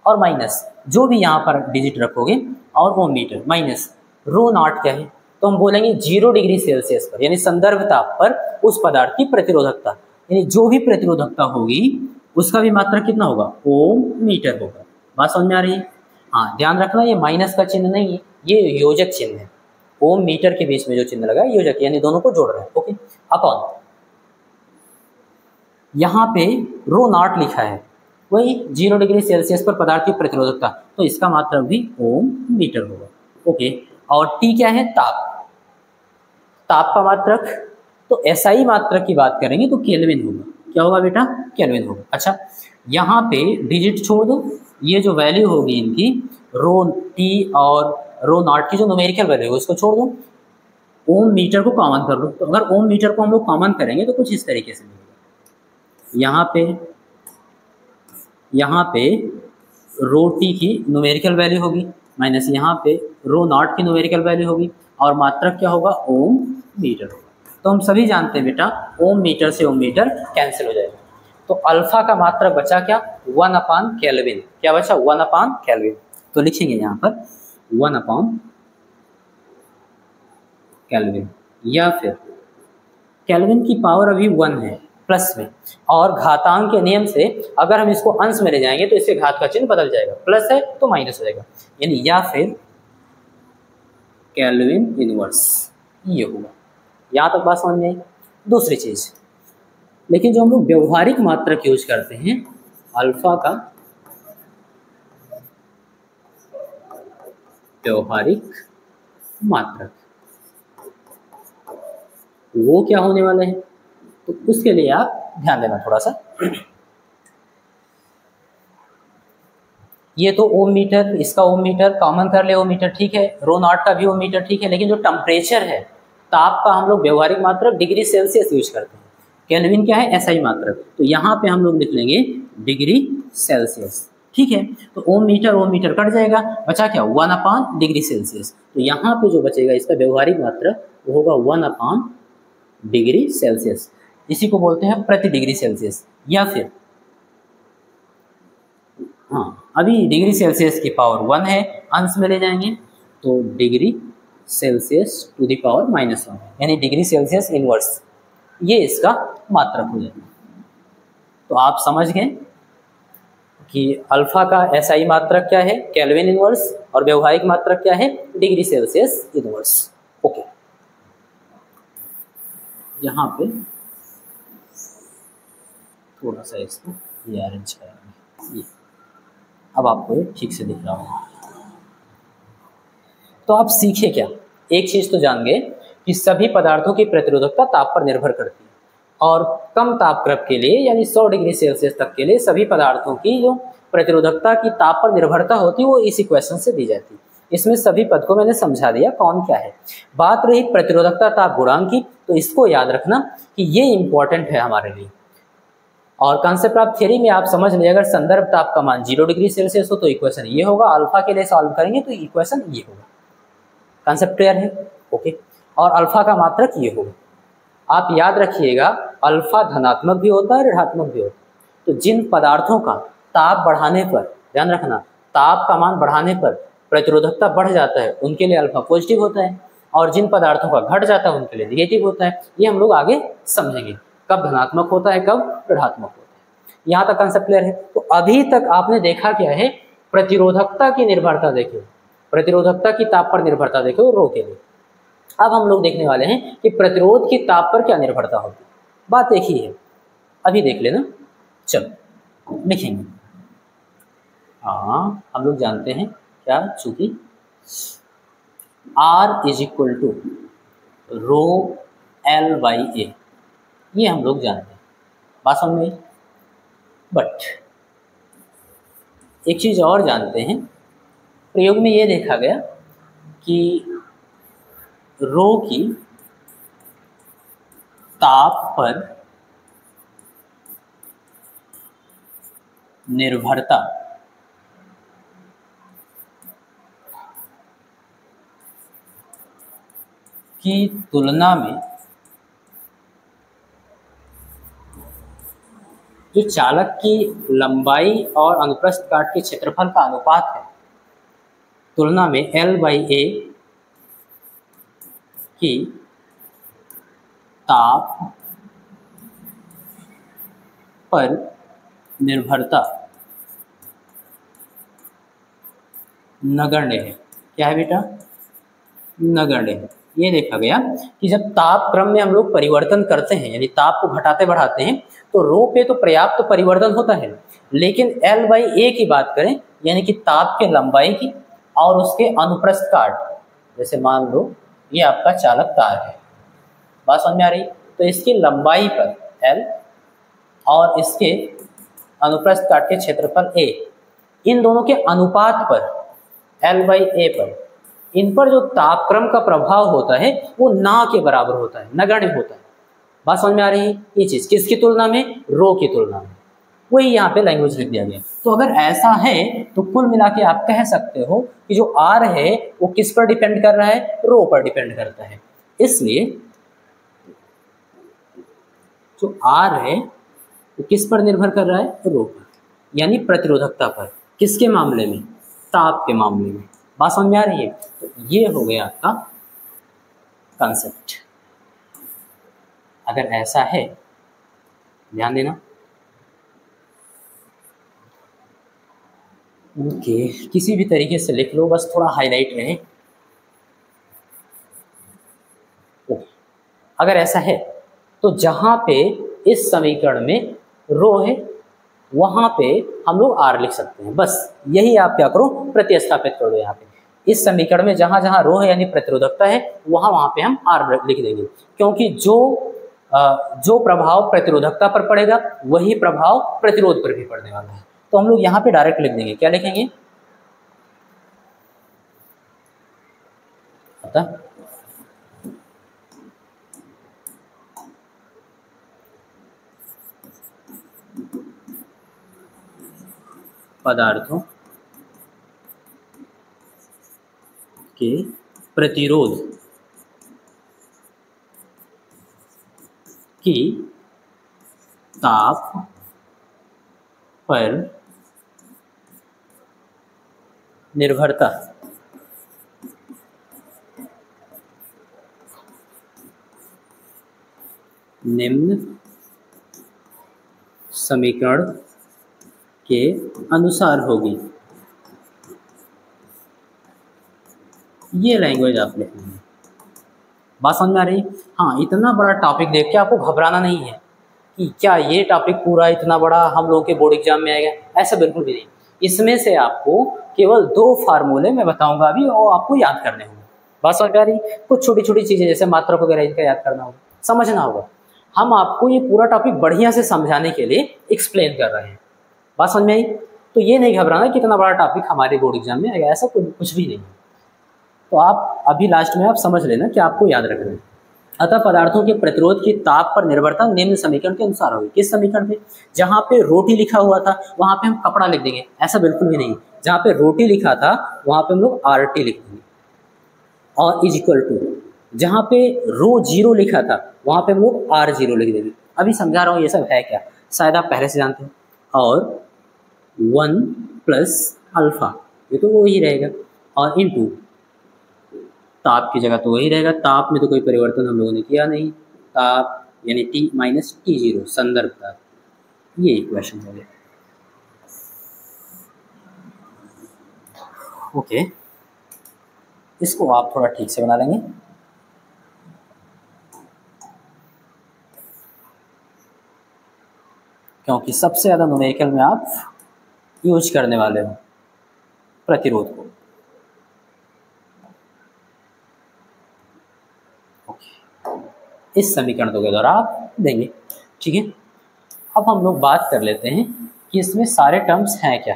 और माइनस जो भी यहाँ पर डिजिट रखोगे, और ओम मीटर माइनस रो नॉट क्या है? तो हम बोलेंगे 0 डिग्री सेल्सियस पर, यानी संदर्भ ताप पर उस पदार्थ की प्रतिरोधकता, यानी जो भी प्रतिरोधकता होगी उसका भी मात्रक कितना होगा? ओम मीटर होगा। बात समझ में आ रही है? हाँ, ध्यान रखना ये माइनस का चिन्ह नहीं है, ये योजक चिन्ह है। ओम मीटर के बीच में जो चिन्ह लगा है योजक, यानी दोनों को जोड़ रहा है। ओके, अपॉन यहाँ पे रो नॉट लिखा है, वही 0 डिग्री सेल्सियस पर पदार्थ की प्रतिरोधकता, तो इसका मात्रक भी ओम मीटर होगा। ओके, और टी क्या है? ताप। ताप का मात्रक, तो एसआई मात्रक की बात करेंगे तो केल्विन होगा। क्या होगा बेटा, केल्विन होगा। अच्छा, यहाँ पे डिजिट छोड़ दो, ये जो वैल्यू होगी इनकी रो टी और रो नॉट की जो न्यूमेरिकल वैल्यू है उसको छोड़ दो, ओम मीटर को कॉमन कर लो। तो अगर ओम मीटर को हम लोग कॉमन करेंगे तो कुछ इस तरीके से मिलेगा। यहाँ पे रो टी की न्यूमेरिकल वैल्यू होगी माइनस यहाँ पे रो नॉट की न्यूमेरिकल वैल्यू होगी और मात्रक क्या होगा, ओम मीटर होगा। तो हम सभी जानते हैं बेटा ओम मीटर से ओम मीटर कैंसिल हो जाएगा। तो अल्फा का मात्रक बचा क्या, 1 केल्विन। क्या बचा, 1 केल्विन। तो लिखेंगे यहाँ पर 1 केल्विन, या फिर केल्विन की पावर अभी 1 है प्लस में, और घातांक के नियम से अगर हम इसको अंश में ले जाएंगे तो इससे घात का चिन्ह बदल जाएगा, प्लस है तो माइनस हो जाएगा, यानी या फिर केल्विन इनवर्स, ये होगा। यहाँ तक बात समझ में आई। दूसरी चीज, लेकिन जो हम लोग व्यवहारिक मात्रक यूज करते हैं अल्फा का व्यवहारिक मात्रक, वो क्या होने वाला है, तो उसके लिए आप ध्यान देना थोड़ा सा। ये तो ओम मीटर, इसका ओम मीटर कॉमन कर ले, ओम मीटर ठीक है, रो नॉट का भी ओम मीटर ठीक है, लेकिन जो टेम्परेचर है, ताप का हम लोग व्यवहारिक मात्रक डिग्री सेल्सियस यूज करते हैं। केल्विन क्या है, एसआई मात्रक, तो यहाँ पे हम लोग लिख लेंगे डिग्री सेल्सियस, ठीक है। तो ओम मीटर कट जाएगा, बचा क्या, 1 डिग्री सेल्सियस। तो यहाँ पे जो बचेगा इसका व्यवहारिक मात्रक वो होगा 1 डिग्री सेल्सियस, इसी को बोलते हैं प्रति डिग्री सेल्सियस। या फिर हाँ, अभी डिग्री सेल्सियस की पावर 1 है, अंश में ले जाएंगे तो degree celsius to the power -1, यानी डिग्री सेल्सियस इनवर्स, ये इसका मात्रक हो जाएगा। तो आप समझ गए कि अल्फा का एसआई मात्रक क्या है, केल्विन इनवर्स, और व्यवहारिक मात्रक क्या है, डिग्री सेल्सियस इनवर्स। ओके, यहाँ पे थोड़ा सा इसको रीअरेंज करेंगे, ये अब आपको ठीक से दिख रहा होगा। तो आप सीखे क्या, एक चीज तो जान गए कि सभी पदार्थों की प्रतिरोधकता ताप पर निर्भर करती है, और कम तापक्रम के लिए यानी 100 डिग्री सेल्सियस तक के लिए सभी पदार्थों की जो प्रतिरोधकता की ताप पर निर्भरता होती है वो इस इक्वेशन से दी जाती है। इसमें सभी पद को मैंने समझा दिया कौन क्या है। बात रही प्रतिरोधकता ताप गुणांक की, तो इसको याद रखना कि ये इंपॉर्टेंट है हमारे लिए। और कॉन्सेप्ट ऑफ थ्योरी में आप समझ लीजिए, अगर संदर्भ ताप का मान 0 डिग्री सेल्सियस हो तो इक्वेशन ये होगा, अल्फा के लिए सॉल्व करेंगे तो इक्वेशन ये होगा। कॉन्सेप्ट क्लियर है, ओके। और अल्फा का मात्रक ये होगा। आप याद रखिएगा अल्फा धनात्मक भी होता है, ऋणात्मक भी होता है। तो जिन पदार्थों का ताप बढ़ाने पर, ध्यान रखना, ताप का मान बढ़ाने पर प्रतिरोधकता बढ़ जाता है उनके लिए अल्फा पॉजिटिव होता है, और जिन पदार्थों का घट जाता है उनके लिए नेगेटिव होता है। ये हम लोग आगे समझेंगे कब धनात्मक होता है, कब ऋणात्मक होता है। यहाँ तक कंसेप्ट क्लियर है। तो अभी तक आपने देखा क्या है, प्रतिरोधकता की निर्भरता देखो, प्रतिरोधकता की ताप पर निर्भरता देखो रो के लिए। अब हम लोग देखने वाले हैं कि प्रतिरोध की ताप पर क्या निर्भरता होती है। बात एक ही है, अभी देख लेना। चलो लिखेंगे। हाँ, हम लोग जानते हैं क्या, चूंकि R is equal to rho L/A, ये हम लोग जानते हैं, बात समझ में। बट एक चीज़ और जानते हैं, प्रयोग में ये देखा गया कि रो की ताप पर निर्भरता की तुलना में जो चालक की लंबाई और अनुप्रस्थ काट के क्षेत्रफल का अनुपात है, तुलना में L/A की ताप पर निर्भरता नगण्य है। क्या है बेटा, नगण्य है। ये देखा गया कि जब ताप क्रम में हम लोग परिवर्तन करते हैं, यानी ताप को घटाते बढ़ाते हैं, तो रो पे तो पर्याप्त परिवर्तन होता है, लेकिन L/A की बात करें, यानी कि ताप के लंबाई की और उसके अनुप्रस्थ काट, जैसे मान लो ये आपका चालक तार है, बात समझ में आ रही, तो इसकी लंबाई पर L और इसके अनुप्रस्थ काट के क्षेत्रफल a, इन दोनों के अनुपात पर L/A पर, इन पर जो तापक्रम का प्रभाव होता है वो ना के बराबर होता है, नगण्य होता है। बात समझ में आ रही है? ये चीज़ किसकी तुलना में? रो की तुलना में। वही यहाँ पे लैंग्वेज लिख दिया गया। तो अगर ऐसा है तो कुल मिला के आप कह सकते हो कि जो R है वो किस पर डिपेंड कर रहा है? रो पर डिपेंड करता है। इसलिए जो R है वो किस पर निर्भर कर रहा है? रो पर, यानी प्रतिरोधकता पर। किसके मामले में? ताप के मामले में। बात समझ में आ रही है? तो ये हो गया आपका कंसेप्ट। अगर ऐसा है, ध्यान देना। ओके, किसी भी तरीके से लिख लो, बस थोड़ा हाईलाइट रहे। अगर ऐसा है तो जहाँ पे इस समीकरण में रो है वहाँ पे हम लोग R लिख सकते हैं। बस यही आप क्या करो, प्रतिस्थापित कर दो यहाँ पे। इस समीकरण में जहाँ जहाँ रो है यानी प्रतिरोधकता है वहाँ पे हम R लिख देंगे, क्योंकि जो प्रभाव प्रतिरोधकता पर पड़ेगा वही प्रभाव प्रतिरोध पर भी पड़ने वाला है। तो हम लोग यहाँ पे डायरेक्ट लिख देंगे। क्या लिखेंगे? अतः पदार्थों के प्रतिरोध की ताप पर निर्भरता निम्न समीकरण के अनुसार होगी। ये लैंग्वेज आप लिखेंगे। बात समझ में आ रही? हाँ, इतना बड़ा टॉपिक देख के आपको घबराना नहीं है कि क्या ये टॉपिक पूरा इतना बड़ा हम लोगों के बोर्ड एग्जाम में आएगा, ऐसा बिल्कुल भी नहीं। इसमें से आपको केवल 2 फार्मूले मैं बताऊंगा अभी, और आपको याद करने होंगे। बात समझ में आ रही? कुछ छोटी छोटी चीज़ें जैसे मात्रक वगैरह इनका याद करना होगा, समझना होगा। हम आपको ये पूरा टॉपिक बढ़िया से समझाने के लिए एक्सप्लेन कर रहे हैं। बात समझ में आई? तो ये नहीं घबराना कि इतना बड़ा टॉपिक हमारे बोर्ड एग्जाम में आएगा, ऐसा कुछ भी नहीं। तो आप अभी लास्ट में आप समझ लेना कि आपको याद रखना है। अतः पदार्थों के प्रतिरोध की ताप पर निर्भरता निम्न समीकरण के अनुसार होगी। किस समीकरण पे? जहाँ पे रोटी लिखा हुआ था वहाँ पे हम कपड़ा लिख देंगे, ऐसा बिल्कुल भी नहीं। जहाँ पे रोटी लिखा था वहाँ पे हम लोग RT लिख देंगे, और इज इक्वल टू जहाँ पे रो 0 लिखा था वहाँ पे हम लोग R0 लिख देंगे। अभी समझा रहा हूँ ये सब है क्या, शायद आप पहले से जानते हैं। और 1 प्लस अल्फा, ये तो वही रहेगा, और इनटू ताप की जगह तो वही रहेगा। ताप में तो कोई परिवर्तन हम लोगों ने किया नहीं। ताप यानी T माइनस T0 संदर्भ ताप, ये इक्वेशन हो गया। ओके, इसको आप थोड़ा ठीक से बना लेंगे। क्योंकि सबसे ज़्यादा न्यूमेरिकल में आप यूज करने वाले हो प्रतिरोध को। इस समीकरण के द्वारा आप देंगे, ठीक है। अब हम लोग बात कर लेते हैं कि इसमें सारे टर्म्स हैं क्या,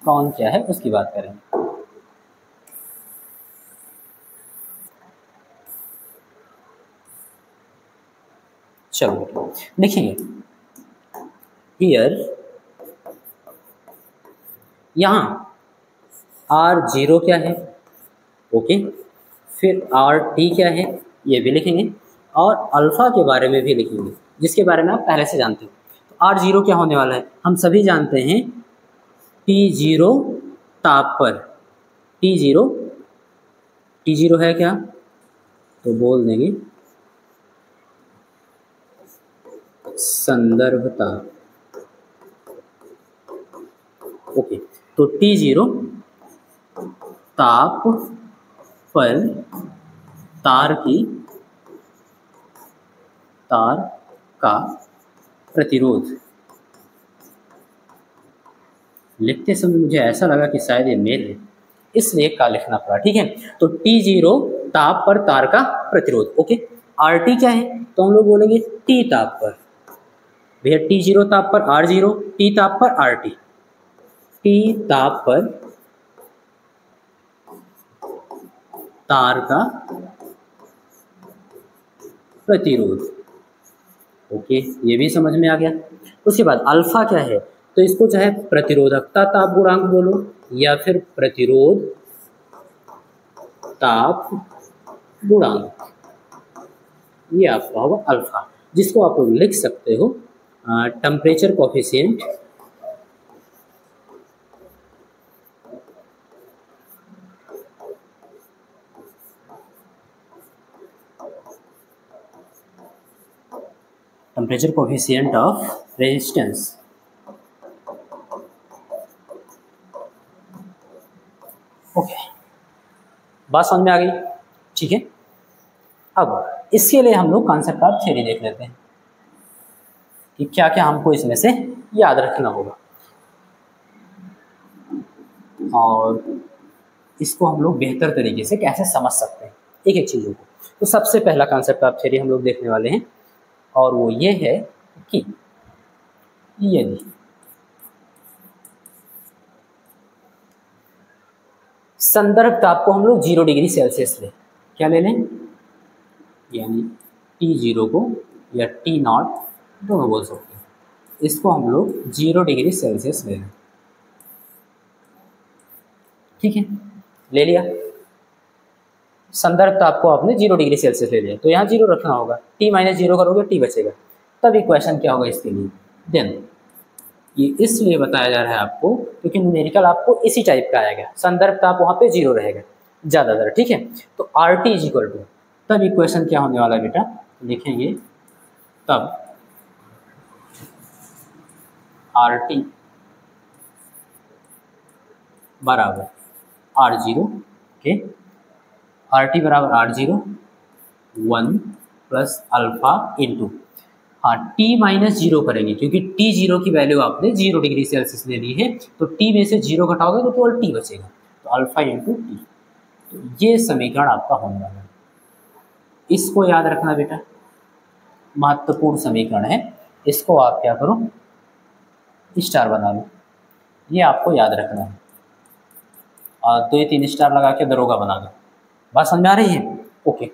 कौन क्या है उसकी बात करेंगे। चलो देखेंगे, हियर यहाँ R0 क्या है, ओके, फिर RT क्या है ये भी लिखेंगे, और अल्फ़ा के बारे में भी लिखेंगे जिसके बारे में आप पहले से जानते हो। तो R0 क्या होने वाला है, हम सभी जानते हैं T0 ताप पर। T0 है क्या, तो बोल देंगे संदर्भ ताप। ओके, तो T0 ताप पर तार का प्रतिरोध। लिखते समय मुझे ऐसा लगा कि शायद ये मेल है, इसलिए का लिखना पड़ा, ठीक है। तो T0 ताप पर तार का प्रतिरोध, ओके। RT क्या है, तो हम लोग बोलेंगे T ताप पर, भैया T0 ताप पर R0, T ताप पर RT, T ताप पर तार का प्रतिरोध। ओके, ये भी समझ में आ गया। उसके बाद अल्फा क्या है, तो इसको चाहे प्रतिरोधकता ताप गुणांक बोलो या फिर प्रतिरोध ताप गुणांक, ये आपका होगा अल्फा, जिसको आप लोग लिख सकते हो temperature coefficient of resistance. Okay, बात समझ में आ गई, ठीक है। अब इसके लिए हम लोग कॉन्सेप्ट ऑफ थ्योरी देख लेते हैं कि क्या क्या हमको इसमें से याद रखना होगा, और इसको हम लोग बेहतर तरीके से कैसे समझ सकते हैं एक एक चीज़ों को। तो सबसे पहला कॉन्सेप्ट ऑफ थ्योरी हम लोग देखने वाले हैं, और वो ये है कि यदि संदर्भ ताप को हम लोग 0 डिग्री सेल्सियस लें, क्या ले लें, यानी T0 को या T0 दोनों बोल सकते हैं, इसको हम लोग 0 डिग्री सेल्सियस ले लें, ठीक है, ले लिया। संदर्भ ताप को आपने 0 डिग्री सेल्सियस ले लिया, तो यहाँ 0 रखना होगा, T - 0 करोगे T बचेगा, तब इक्वेशन क्या होगा इसके लिए। देन ये इसलिए बताया जा रहा है आपको क्योंकि न्यूमेरिकल आपको इसी टाइप का आएगा, संदर्भ ताप वहाँ पे 0 रहेगा ज़्यादातर, ठीक है। तो RT = तब इक्वेशन क्या होने वाला है बेटा, लिखेंगे तब RT बराबर R0, ओके, RT बराबर R0 1 प्लस अल्फा इंटू, हाँ T - 0 करेंगे क्योंकि T0 की वैल्यू आपने 0 डिग्री सेल्सियस ले ली है, तो T में से 0 घटाओगे तो केवल T बचेगा, तो अल्फा इंटू T। तो ये समीकरण आपका होने वाला है, इसको याद रखना बेटा, महत्वपूर्ण समीकरण है, इसको आप क्या करो स्टार बना लो, ये आपको याद रखना है, और 2 या 3 स्टार लगा के दरोगा बना दो। बात समझ में आ रही है, ओके।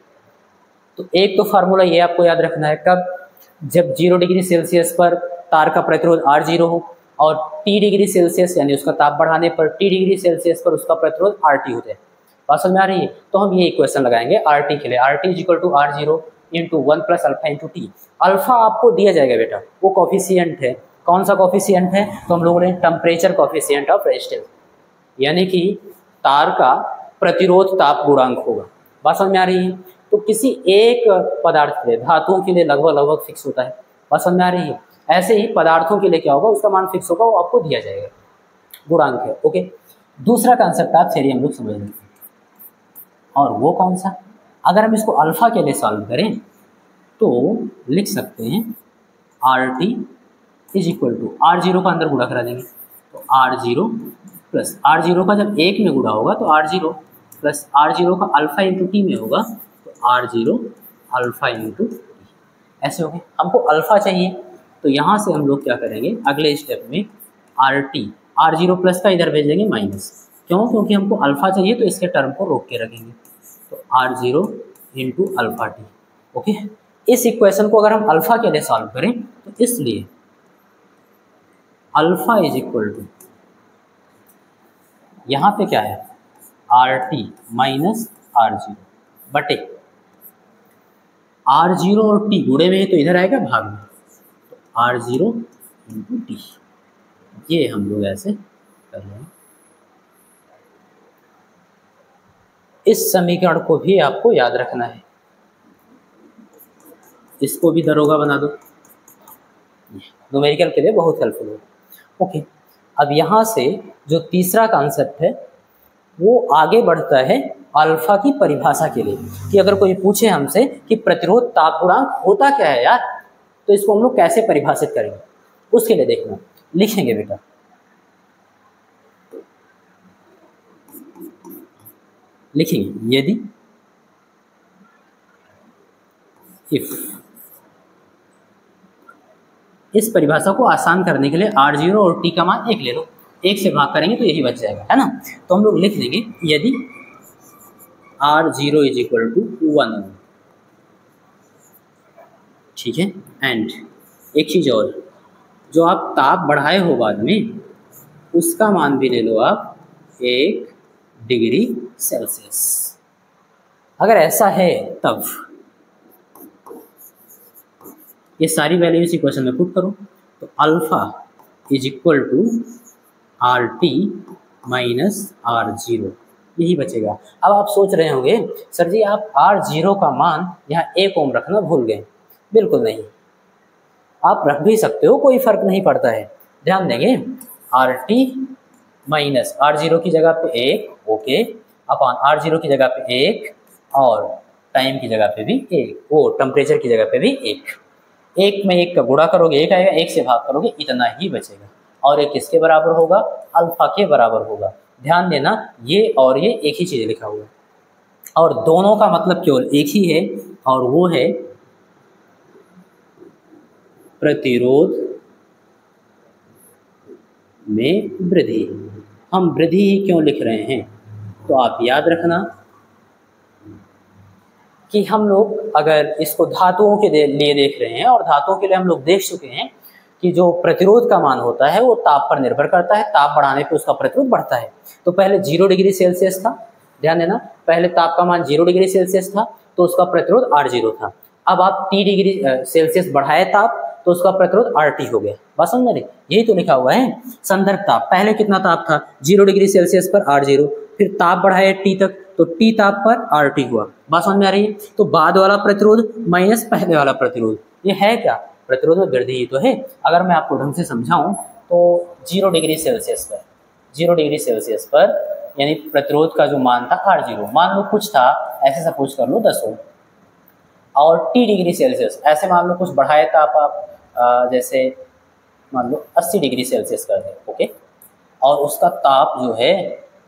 तो एक तो फार्मूला ये आपको याद रखना है, कब, जब 0 डिग्री सेल्सियस पर तार का प्रतिरोध R0 हो और T डिग्री सेल्सियस यानी उसका ताप बढ़ाने पर T डिग्री सेल्सियस पर उसका प्रतिरोध RT होता है। बात समझ में आ रही है, तो हम ये इक्वेशन लगाएंगे RT के लिए, RT = R0 into 1 plus alpha into T। Alpha आपको दिया जाएगा बेटा, वो कॉफिशिएंट है, कौन सा कॉफिशिएंट है, तो हम लोगों ने टेम्परेचर कोफिशिएंट ऑफ रेजिस्टेंस, यानी कि तार का प्रतिरोध ताप गुणांक होगा। बात समझ में आ रही है, तो किसी एक पदार्थ के लिए, धातुओं के लिए लगभग फिक्स होता है, बात समझ में आ रही है, ऐसे ही पदार्थों के लिए क्या होगा, उसका मान फिक्स होगा, वो आपको दिया जाएगा, गुणांक है, ओके। दूसरा कंसेप्ट आप थ्योरी हम लोग समझ लेते हैं, और वो कौन सा, अगर हम इसको अल्फा के लिए सॉल्व करें तो लिख सकते हैं RT = R0 का अंदर गुणा करा देंगे, तो R0 प्लस R0 का जब 1 में गुणा होगा तो R0 प्लस R0 का अल्फा इंटू T में होगा, तो R0 अल्फा इंटू T, ऐसे हो गए। हमको अल्फा चाहिए, तो यहाँ से हम लोग क्या करेंगे, अगले स्टेप में RT R0 प्लस का इधर भेज देंगे माइनस, क्यों, क्योंकि हमको अल्फा चाहिए, तो इसके टर्म को रोक के रखेंगे, तो R0 into alpha T, okay. इस इक्वेशन को अगर हम अल्फा के लिए सॉल्व करें तो इसलिए अल्फा = यहाँ पे क्या है, RT माइनस R0 बटे R0 और T गुणे में है तो इधर आएगा भाग में, तो R0 इंटू T, ये हम लोग ऐसे कर रहे हैं। इस समीकरण को भी आपको याद रखना है, इसको भी दरोगा बना दो, न्यूमेरिकल के लिए बहुत हेल्पफुल होगा, ओके। अब यहाँ से जो तीसरा कॉन्सेप्ट है वो आगे बढ़ता है अल्फा की परिभाषा के लिए, कि अगर कोई पूछे हमसे कि प्रतिरोध ताप गुणांक होता क्या है यार, तो इसको हम लोग कैसे परिभाषित करेंगे, उसके लिए देखना, लिखेंगे बेटा, लिखेंगे यदि इफ इस परिभाषा को आसान करने के लिए R0 और T का मान 1 ले लो, 1 से भाग करेंगे तो यही बच जाएगा, है ना। तो हम लोग लिख देंगे यदि R0 इज इक्वल टू 1 ओम, ठीक है। एंड एक चीज़ और, जो आप ताप बढ़ाए हो बाद में उसका मान भी ले लो आप 1 डिग्री सेल्सियस। अगर ऐसा है तब ये सारी वैल्यू इसी क्वेश्चन में पुट करो, तो alpha is equal to RT minus R0, यही बचेगा। अब आप सोच रहे होंगे सर जी आप R0 का मान यहाँ 1 ओम रखना भूल गए। बिल्कुल नहीं, आप रख भी सकते हो, कोई फर्क नहीं पड़ता है। ध्यान देंगे RT माइनस R0 की जगह पे 1, ओके, अपॉन R0 की जगह पे 1 और टाइम की जगह पे भी 1, वो टेम्परेचर की जगह पे भी 1 में 1 का गुणा करोगे 1 आएगा, 1 से भाग करोगे इतना ही बचेगा। और ये किसके बराबर होगा? अल्फा के बराबर होगा। ध्यान देना ये और ये एक ही चीज़ लिखा हुआ है और दोनों का मतलब केवल एक ही है और वो है प्रतिरोध में वृद्धि। हम वृद्धि ही क्यों लिख रहे हैं? तो आप याद रखना कि हम लोग अगर इसको धातुओं के लिए देख रहे हैं और धातुओं के लिए हम लोग देख चुके हैं कि जो प्रतिरोध का मान होता है वो ताप पर निर्भर करता है, ताप बढ़ाने पे उसका प्रतिरोध बढ़ता है। तो पहले 0 डिग्री सेल्सियस था, ध्यान देना, पहले ताप का मान 0 डिग्री सेल्सियस था तो उसका प्रतिरोध R0 था। अब आप T डिग्री सेल्सियस बढ़ाए ताप तो उसका प्रतिरोध RT हो गया। बात समझ रहे? यही तो लिखा हुआ है। संदर्भ ताप पहले कितना ताप था? 0 डिग्री सेल्सियस पर R0, फिर ताप बढ़ाए T तक तो T ताप पर RT हुआ। बात समझ में आ रही है? तो बाद वाला प्रतिरोध माइनस पहले वाला प्रतिरोध, ये है क्या? प्रतिरोध में वृद्धि ही तो है। अगर मैं आपको ढंग से समझाऊं तो 0 डिग्री सेल्सियस पर यानी प्रतिरोध का जो मान था R0, मान लो कुछ था, ऐसे सपोज कर लो 10 ओम, और T डिग्री सेल्सियस ऐसे मान लो कुछ बढ़ाए ताप आप जैसे मान लो 80 डिग्री सेल्सियस कर दें, ओके, और उसका ताप जो है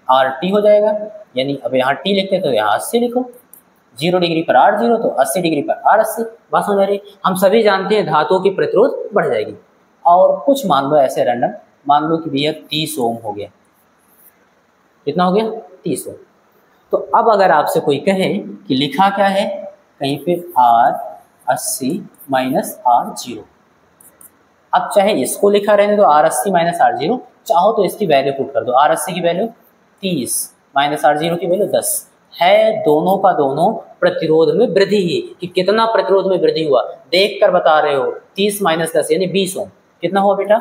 RT हो जाएगा। यानी अब यहाँ T लिखते तो यहाँ 80 लिखो, 0 डिग्री पर R0 तो 80 डिग्री पर R80। बात समझ आ रही? हम सभी जानते हैं धातुओं की प्रतिरोध बढ़ जाएगी। और कुछ मान लो ऐसे रैंडम, मान लो कि भैया 30 ओम हो गया। कितना हो गया? 30 ओम। तो अब अगर आपसे कोई कहे कि लिखा क्या है कहीं पे R80 माइनस R0, अब चाहे इसको लिखा रहने दो R80 माइनस R0, चाहो तो इसकी वैल्यू पुट कर दो। R80 की वैल्यू 30 माइनस R0 की वैल्यू 10 है। दोनों का दोनों प्रतिरोध में वृद्धि ही, कि कितना प्रतिरोध में वृद्धि हुआ देख कर बता रहे हो। 30 माइनस 10 यानी 20 ओम। कितना हुआ बेटा?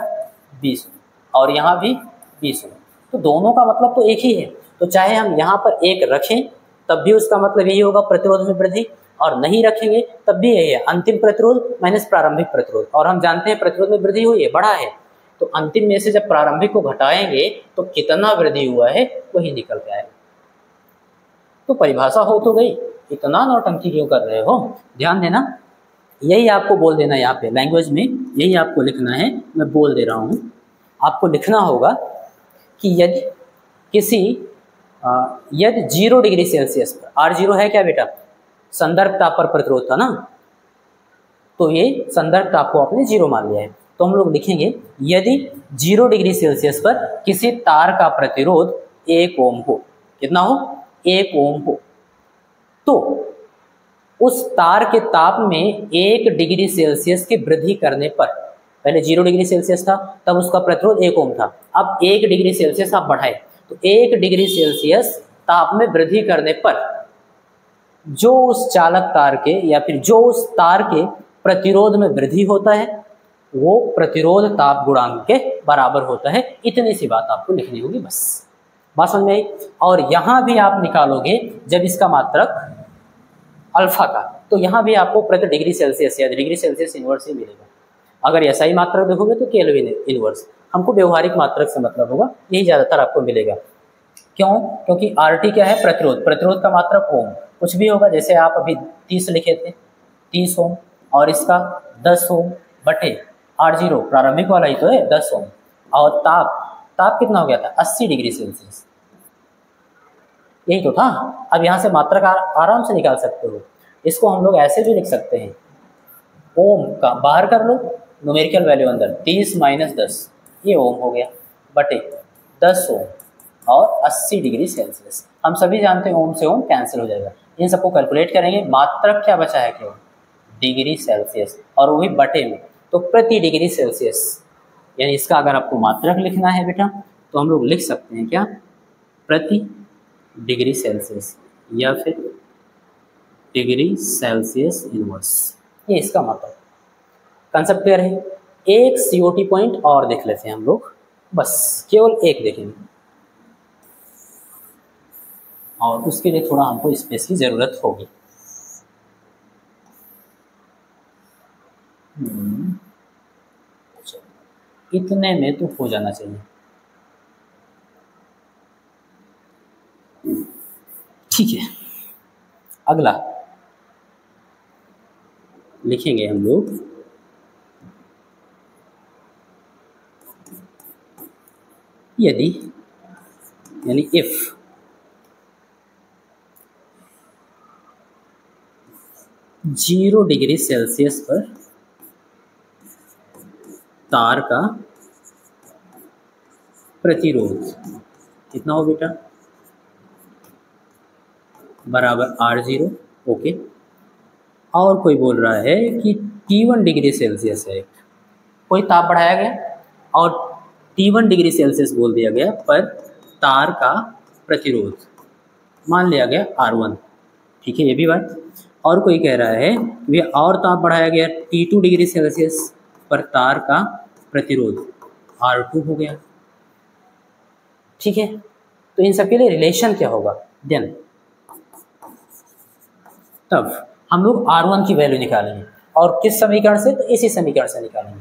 20 ओम। और यहाँ भी 20 ओम। तो दोनों का मतलब तो एक ही है। तो चाहे हम यहाँ पर 1 रखें तब भी उसका मतलब यही होगा प्रतिरोध में वृद्धि, और नहीं रखेंगे तब भी यही है अंतिम प्रतिरोध माइनस प्रारंभिक प्रतिरोध। और हम जानते हैं प्रतिरोध में वृद्धि हुई है, बढ़ा है, तो अंतिम में से जब प्रारंभिक को घटाएंगे तो कितना वृद्धि हुआ है वही निकल के आएगा। तो परिभाषा हो तो गई, इतना नौटंकी क्यों कर रहे हो? ध्यान देना, यही आपको बोल देना, यहाँ पे लैंग्वेज में यही आपको लिखना है। मैं बोल दे रहा हूँ, आपको लिखना होगा कि यदि किसी यदि 0 डिग्री सेल्सियस पर R0 है क्या बेटा? संदर्भ ताप पर प्रतिरोध था ना, तो ये संदर्भ ताप को आपने 0 मान लिया है। तो हम लोग लिखेंगे यदि 0 डिग्री सेल्सियस पर किसी तार का प्रतिरोध 1 ओम हो, कितना हो? 1 ओम हो, तो उस तार के ताप में 1 डिग्री सेल्सियस की वृद्धि करने पर, पहले 0 डिग्री सेल्सियस था तब उसका प्रतिरोध 1 ओम था, अब 1 डिग्री सेल्सियस आप बढ़ाए तो 1 डिग्री सेल्सियस ताप में वृद्धि करने पर जो उस चालक तार के या फिर जो उस तार के प्रतिरोध में वृद्धि होता है वो प्रतिरोध ताप गुणांक के बराबर होता है। इतनी सी बात आपको लिखनी होगी बस। बात समझ में आई? और यहाँ भी आप निकालोगे जब इसका मात्रक अल्फा का, तो यहाँ भी आपको प्रति डिग्री सेल्सियस या डिग्री सेल्सियस इनवर्स ही मिलेगा। अगर ऐसा ही मात्रक देखोगे तो केल्विन इनवर्स। हमको व्यवहारिक मात्रक से मतलब होगा, यही ज़्यादातर आपको मिलेगा। क्यों? क्योंकि RT क्या है? प्रतिरोध। प्रतिरोध का मात्रक ओम, कुछ भी होगा। जैसे आप अभी 30 लिखे थे, 30 ओम, और इसका 10 ओम बटे R0 प्रारंभिक वाला ही तो है 10 ओम, और ताप कितना हो गया था? 80 डिग्री सेल्सियस, यही तो था। अब यहाँ से मात्रक आराम से निकाल सकते हो। इसको हम लोग ऐसे भी लिख सकते हैं, ओम का बाहर कर लो न्यूमेरिकल वैल्यू अंदर 30 माइनस 10 ये ओम हो गया बटे 10 ओम और 80 डिग्री सेल्सियस। हम सभी जानते हैं ओम से ओम कैंसिल हो जाएगा। इन सबको कैलकुलेट करेंगे, मात्रक क्या बचा है केवल डिग्री सेल्सियस, और वो भी बटे में, तो प्रति डिग्री सेल्सियस। यानी इसका अगर आपको मात्रक लिखना है बेटा तो हम लोग लिख सकते हैं क्या, प्रति डिग्री सेल्सियस या फिर डिग्री सेल्सियस इनवर्स, ये इसका मात्रक। कंसेप्ट क्लियर है। एक COT पॉइंट और देख लेते हैं हम लोग, बस केवल एक देखेंगे, और उसके लिए थोड़ा हमको स्पेस की ज़रूरत होगी। इतने में तो हो जाना चाहिए, ठीक है। अगला लिखेंगे हम लोग, यदि यानी इफ जीरो डिग्री सेल्सियस पर तार का प्रतिरोध कितना हो बेटा, बराबर R0, ओके। और कोई बोल रहा है कि T1 डिग्री सेल्सियस है, कोई ताप बढ़ाया गया और T1 डिग्री सेल्सियस बोल दिया गया पर तार का प्रतिरोध मान लिया गया R1, ठीक है, ये भी बात। और कोई कह रहा है कि और ताप बढ़ाया गया T2 डिग्री सेल्सियस पर तार का प्रतिरोध R2 हो गया, ठीक है। तो इन सबके लिए रिलेशन क्या होगा, देन तब हम लोग R1 की वैल्यू निकालेंगे, और किस समीकरण से, तो इसी समीकरण से निकालेंगे।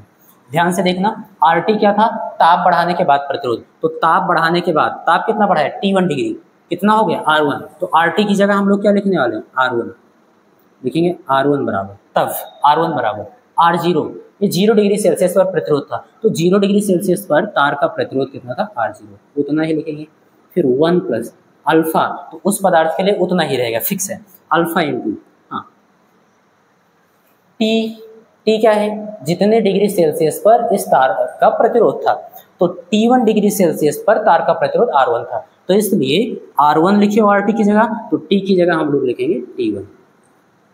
ध्यान से देखना, RT क्या था, ताप बढ़ाने के बाद प्रतिरोध, तो ताप बढ़ाने के बाद ताप कितना बढ़ाया T1 डिग्री, कितना हो गया R1, तो RT की जगह हम लोग क्या लिखने वाले हैं, R1 लिखेंगे। R1 बराबर, तब R1 बराबर R0, ये 0 डिग्री सेल्सियस पर प्रतिरोध था, तो 0 डिग्री सेल्सियस पर तार का प्रतिरोध कितना था, R0, उतना ही लिखेंगे। फिर 1 प्लस अल्फा, तो उस पदार्थ के लिए उतना ही रहेगा, फिक्स है, अल्फा इंटू टी क्या है, जितने डिग्री सेल्सियस पर इस तार का प्रतिरोध था, तो T1 डिग्री सेल्सियस पर तार का प्रतिरोध R1 था, तो इसलिए R1 लिखे RT की जगह, तो T की जगह हम लोग लिखेंगे T1।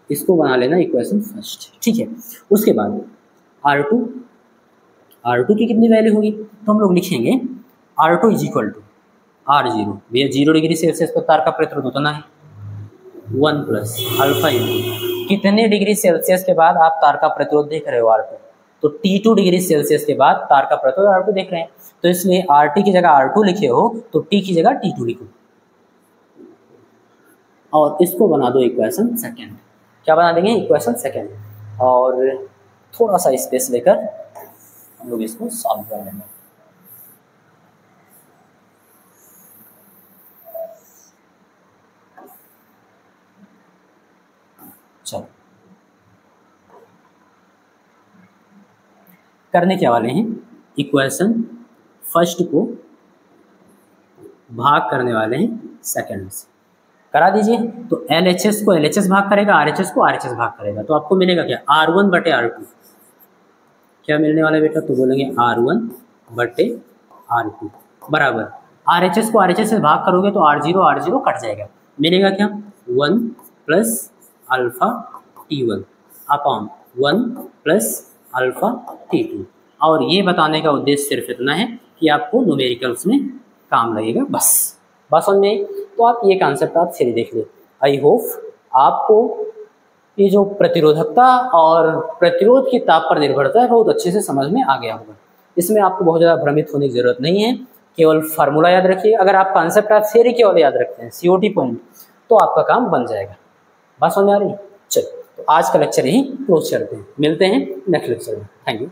इसको बना लेना इक्वेशन फर्स्ट, ठीक है। उसके बाद R2 की कितनी वैल्यू होगी, तो हम लोग लिखेंगे R2 is equal to R0, भैया 0 डिग्री सेल्सियस पर तार का प्रतिरोध उतना है, 1 प्लस अल्फा इंटू कितने डिग्री सेल्सियस के बाद आप तार का प्रतिरोध देख रहे हो R2, तो T2 डिग्री सेल्सियस के बाद तार का प्रतिरोध R2 देख रहे हैं, तो इसलिए RT की जगह R2 लिखे हो तो T की जगह T2 लिखो, और इसको बना दो इक्वेशन सेकेंड। क्या बना देंगे, इक्वेशन सेकेंड, और थोड़ा सा स्पेस लेकर हम लोग इसको सॉल्व कर लेंगे। चलो करने क्या वाले हैं, इक्वेशन फर्स्ट को भाग करने वाले हैं सेकंड से, करा दीजिए। तो LHS को LHS भाग करेगा, RHS को RHS भाग करेगा, तो आपको मिलेगा क्या, R1 बटे R2, क्या मिलने वाला है बेटा, तो बोलेंगे R1 बटे R2 बराबर, RHS को RHS से भाग करोगे तो R0 कट जाएगा, मिलेगा क्या, 1 plus alpha T1 upon 1 plus alpha T2। और ये बताने का उद्देश्य सिर्फ इतना है कि आपको न्यूमेरिकल्स में काम लगेगा, बस समझ में। तो आप ये कॉन्सेप्ट आप फिर देख ले। आई होप आपको ये जो प्रतिरोधकता और प्रतिरोध की ताप पर निर्भरता है बहुत अच्छे से समझ में आ गया होगा। इसमें आपको बहुत ज़्यादा भ्रमित होने की ज़रूरत नहीं है, केवल फार्मूला याद रखिए। अगर आप कॉन्सेप्ट आप थ्योरी केवल याद रखते हैं COT पॉइंट, तो आपका काम बन जाएगा। बात समझ आ रही है? चलो, तो आज का लेक्चर यहीं क्लोज करते हैं, मिलते हैं नेक्स्ट लेक्चर में। Thank you.